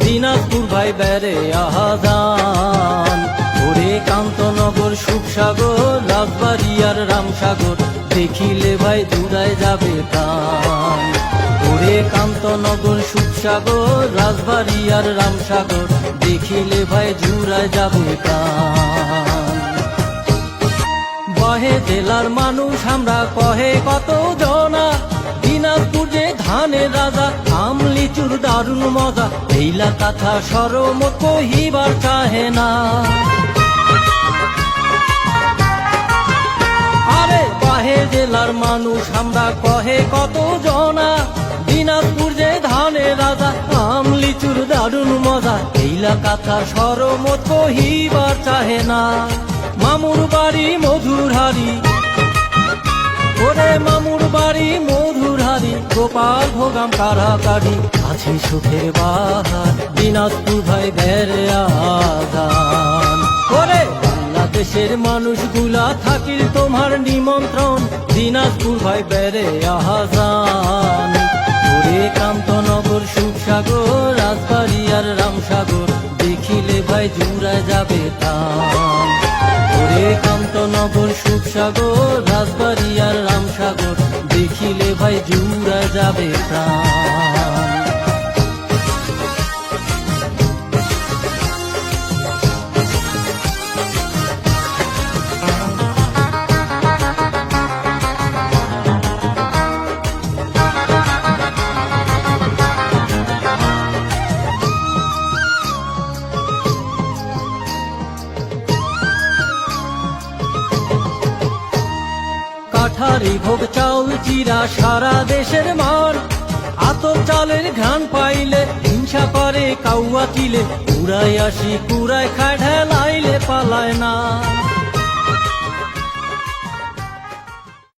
দিনাজপুর ভাই বেড়ে আহাজান। ওরে কান্তনগর সুখসাগর রাজবাড়িয়ার রামসাগর দেখিলে ভাই জুড়ায় যাবে প্রাণ। ওরে কান্তনগর সুখসাগর রাজবাড়িয়ার রামসাগর দেখিলে ভাই জুড়ায় যাবে প্রাণ। বহে জেলার মানুষ আমরা কহে কত জনা, দিনাজপুর যে ধানের রাজা আম লিচুর দারুণ মজা, এইলা কথা সরমত কহিবার চাহে না। আরে কহে জেলার মানুষ আমরা কহে কত জনা, দিনাজপুর যে ধানের রাজা আম লিচুর দারুণ মজা, এইলা কথা সরমত কহিবার চাহে না। মামুর বাড়ি মধুর হারি, ওরে মামুর বাড়ি মধুর হারি, গোপাল ভোগাম কারাকারি আছে সুখের বাহার, দিনাজপুর ভাই বেড়ে আজান। ওরে বাংলাদেশের মানুষগুলা থাকিল তোমার নিমন্ত্রণ, দিনাজপুর ভাই বেড়ে আজান। ওরে কান্তনগর সুখসাগর রাজবাড়িয়ার রামসাগর দেখিলে ভাই জুড়ায় যাবে প্রাণ। ওরে কান্তনগর সুখসাগর রাজবাড়িয়ার রামসাগর দেখিলে ভাই জুড়ায় যাবে প্রাণ। কাঠারি ভোগ চাউল চিরা সারা দেশের মান, আতর চালের ঘ্রাণ পাইলে হিংসা করে কাউয়া চিলে, কুড়াই আসি কুড়াই খায় ঢেলাইলে পালায় না।